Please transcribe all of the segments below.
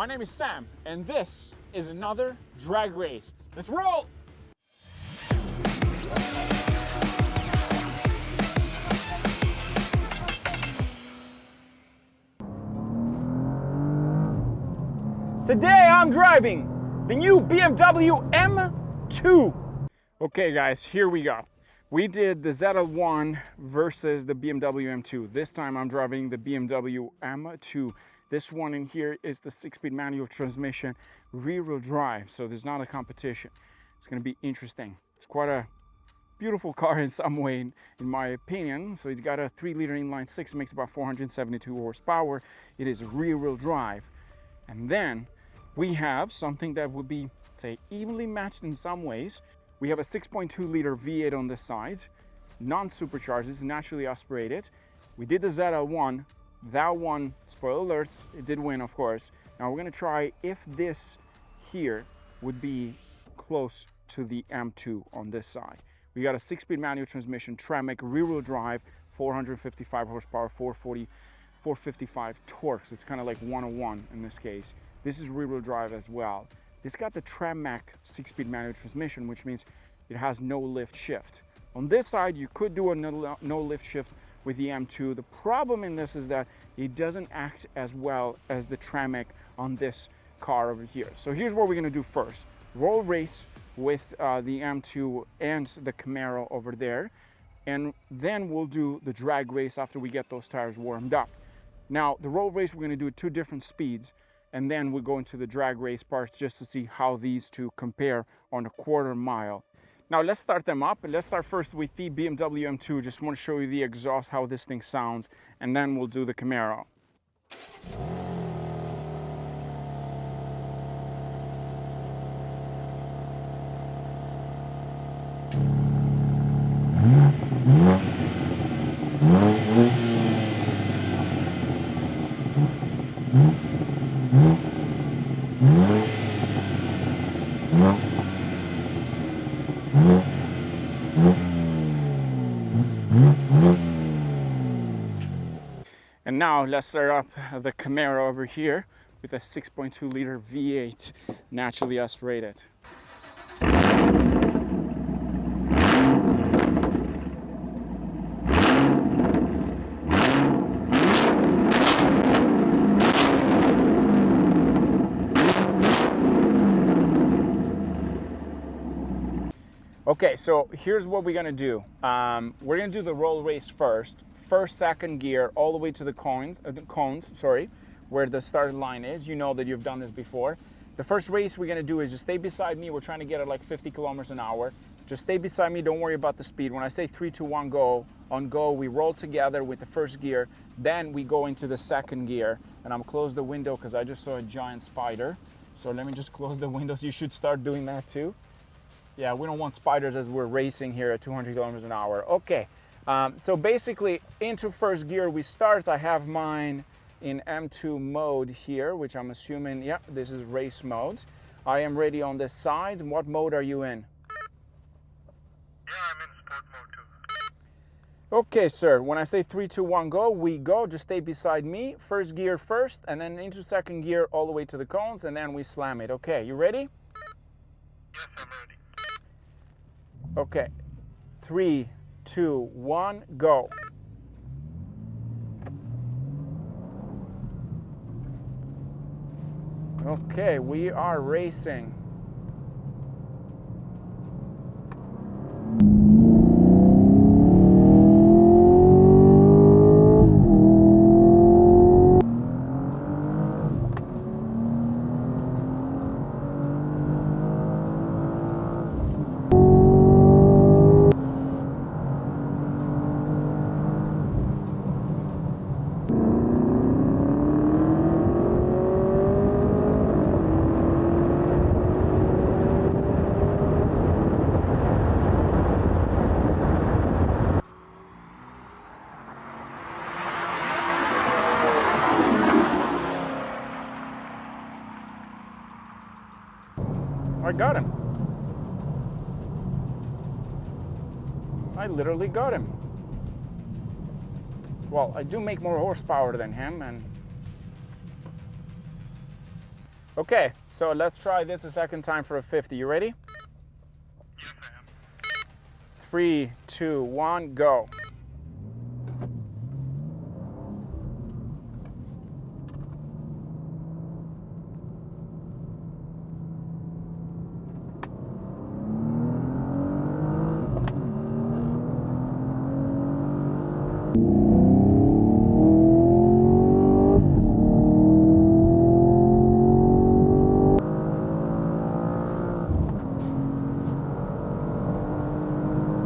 My name is Sam, and this is another drag race. Let's roll! Today I'm driving the new BMW M2. Okay guys, here we go. We did the ZL1 versus the BMW M2. This time I'm driving the BMW M2. This one in here is the 6-speed manual transmission, rear-wheel drive, so there's not a competition. It's going to be interesting. It's quite a beautiful car in some way, in my opinion. So it's got a 3-liter inline-6, makes about 472 horsepower. It is rear-wheel drive. And then we have something that would be, say, evenly matched in some ways. We have a 6.2-liter V8 on this side, non-supercharged, it's naturally aspirated. We did the ZL1. That one, spoiler alerts, it did win, of course. Now we're gonna try if this here would be close to the M2 on this side. We got a 6-speed manual transmission, Tremec, rear-wheel drive, 455 horsepower, 455 torque. So it's kind of like 101 in this case. This is rear-wheel drive as well. It's got the Tremec 6-speed manual transmission, which means it has no lift shift. On this side, you could do a no lift shift with the M2. The problem in this is that it doesn't act as well as the Tremec on this car over here. So here's what we're gonna do first. Roll race with the M2 and the Camaro over there. And then we'll do the drag race after we get those tires warmed up. Now, the roll race, we're gonna do at 2 different speeds. And then we'll go into the drag race parts just to see how these two compare on a quarter mile. Now let's start them up. Let's start first with the BMW M2. Just want to show you the exhaust, how this thing sounds, and then we'll do the Camaro. And now let's start up the Camaro over here with a 6.2-liter V8 naturally aspirated. Okay, so here's what we're gonna do. We're gonna do the roll race first. First, second gear, all the way to the cones, where the start line is. You know that you've done this before. The first race we're gonna do is just stay beside me. We're trying to get at like 50 kilometers an hour. Just stay beside me, don't worry about the speed. When I say 3, 2, 1, go, on go, we roll together with the first gear. Then we go into the second gear. And I'm close the window because I just saw a giant spider. So let me just close the windows. You should start doing that too. Yeah, we don't want spiders as we're racing here at 200 kilometers an hour. Okay. So basically into first gear we start. I have mine in M2 mode here, which I'm assuming, yeah, this is race mode. I am ready on this side. What mode are you in? Yeah, I'm in sport mode too. Okay, sir. When I say 3, 2, 1, go, we go. Just stay beside me. First gear first, and then into second gear all the way to the cones, and then we slam it. Okay, you ready? Yes, I'm ready. Okay. 3, 2, 1, go. Okay, we are racing. I got him. I literally got him. Well, I do make more horsepower than him, and Okay, so let's try this a second time for a 50. You ready? Yes, I am. 3, 2, 1, go.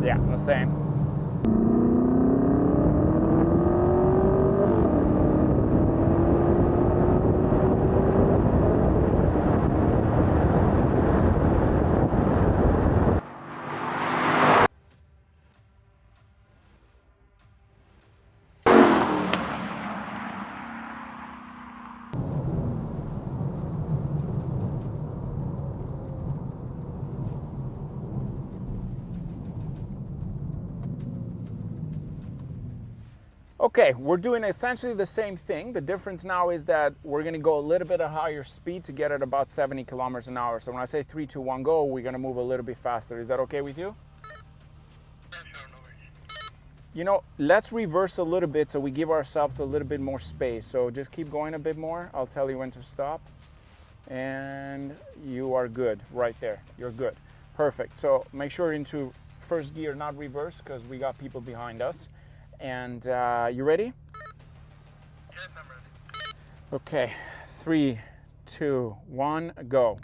Yeah, the same. Okay, we're doing essentially the same thing. The difference now is that we're gonna go a little bit at higher speed to get at about 70 kilometers an hour. So when I say 3, 2, 1, go, we're gonna move a little bit faster. Is that okay with you? Yeah, sure, no worries. You know, let's reverse a little bit so we give ourselves a little bit more space. So just keep going a bit more. I'll tell you when to stop. And you are good right there. You're good. Perfect. So make sure into first gear, not reverse, because we got people behind us. And you ready? Yes, I'm ready. Okay, 3, 2, 1, go.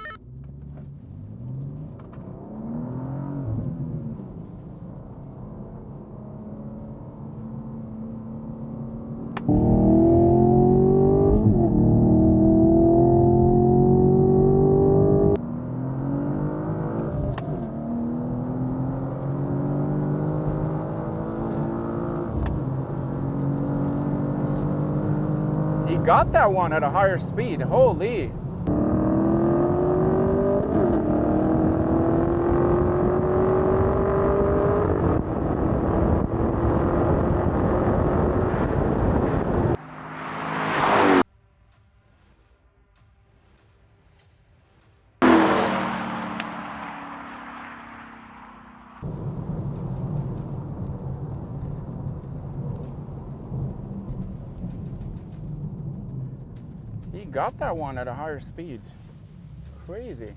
He got that one at a higher speed. Holy. He got that one at a higher speed. Crazy.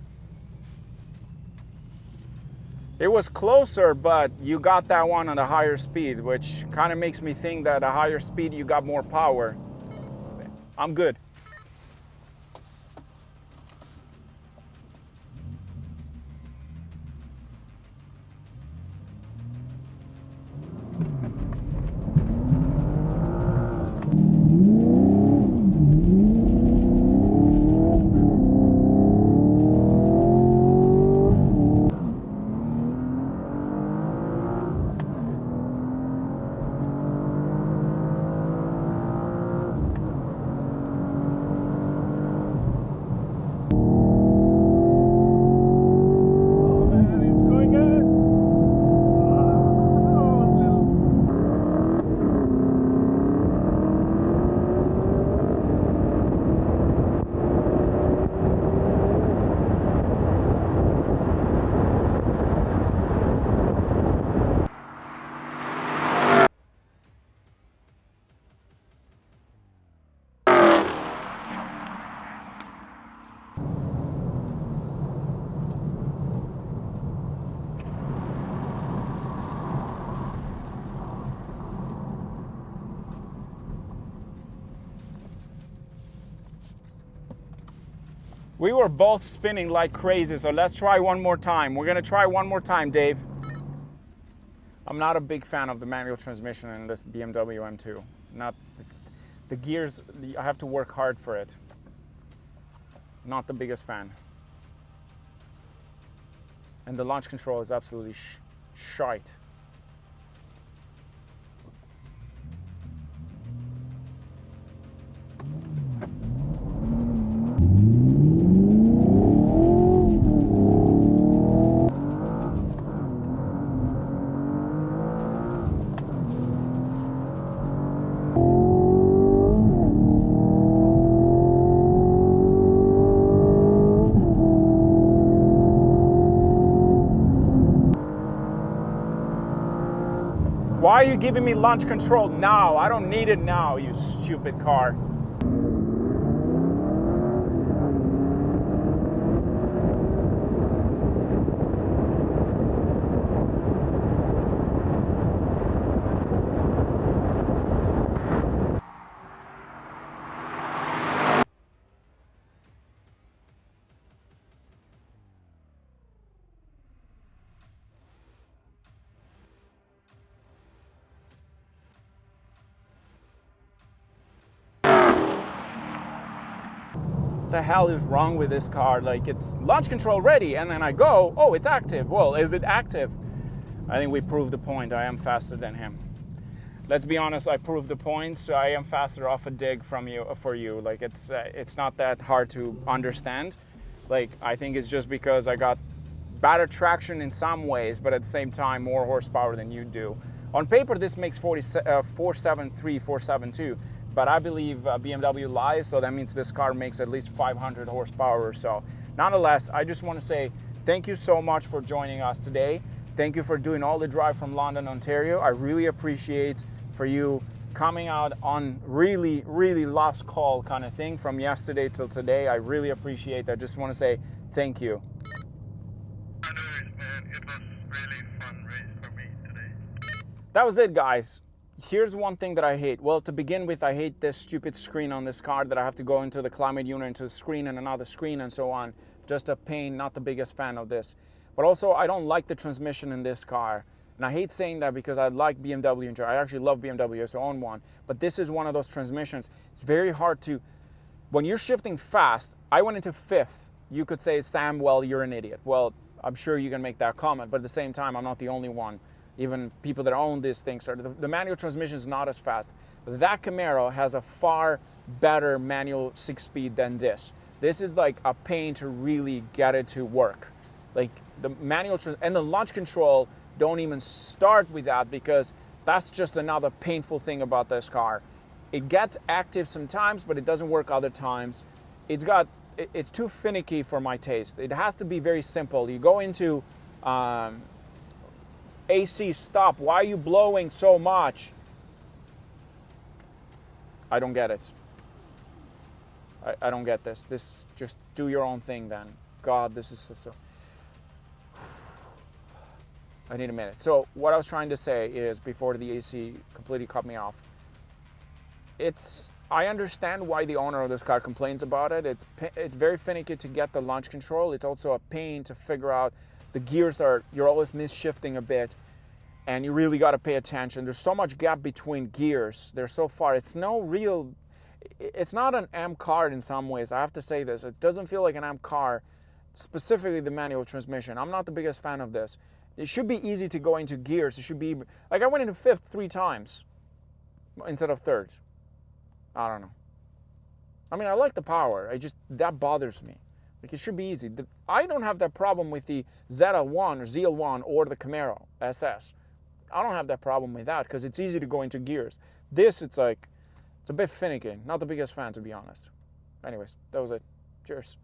It was closer, but you got that one at a higher speed, which kind of makes me think that at a higher speed you got more power. I'm good. We were both spinning like crazy, so let's try one more time. We're gonna try one more time, Dave. I'm not a big fan of the manual transmission in this BMW M2. The gears, I have to work hard for it. Not the biggest fan. And the launch control is absolutely shite. Why are you giving me launch control now? I don't need it now, you stupid car. The hell is wrong with this car? Like, it's launch control ready, and then I go, oh, it's active. Well, is it active? I think we proved the point. I am faster than him. Let's be honest, I proved the point, so I am faster off a dig from you for you. Like, it's not that hard to understand. Like, I think it's just because I got better traction in some ways, but at the same time more horsepower than you do. On paper, this makes 473, 472. But I believe BMW lies, so that means this car makes at least 500 horsepower or so. Nonetheless, I just want to say thank you so much for joining us today. Thank you for doing all the drive from London, Ontario. I really appreciate for you coming out on really, really last call kind of thing from yesterday till today. I really appreciate that. Just want to say thank you. No worries, man. It was really fun race for me today. That was it, guys. Here's one thing that I hate. Well, to begin with, I hate this stupid screen on this car that I have to go into the climate unit, into the screen and another screen and so on. Just a pain, not the biggest fan of this. But also, I don't like the transmission in this car. And I hate saying that because I like BMW. I actually love BMW, I used to own one. But this is one of those transmissions. It's very hard to, when you're shifting fast, I went into fifth. You could say, Sam, well, you're an idiot. Well, I'm sure you can make that comment, but at the same time, I'm not the only one. Even people that own these things, the manual transmission is not as fast. That Camaro has a far better manual 6-speed than this. This is like a pain to really get it to work. Like the manual and the launch control, don't even start with that because that's just another painful thing about this car. It gets active sometimes, but it doesn't work other times. It's too finicky for my taste. It has to be very simple. You go into AC, stop. Why are you blowing so much? I don't get it. I don't get this. This, just do your own thing then. God, this is so... I need a minute. So what I was trying to say is, before the AC completely cut me off, I understand why the owner of this car complains about it. It's very finicky to get the launch control. It's also a pain to figure out. The gears you're always misshifting a bit, and you really got to pay attention. There's so much gap between gears. They're so far. It's not an AM car in some ways. I have to say this. It doesn't feel like an AM car, specifically the manual transmission. I'm not the biggest fan of this. It should be easy to go into gears. It should be, like I went into fifth 3 times instead of third. I don't know. I mean, I like the power. That bothers me. Like, it should be easy. I don't have that problem with the ZL1 or ZL1 or the Camaro SS. I don't have that problem with that because it's easy to go into gears. This, it's a bit finicky. Not the biggest fan, to be honest. Anyways, that was it. Cheers.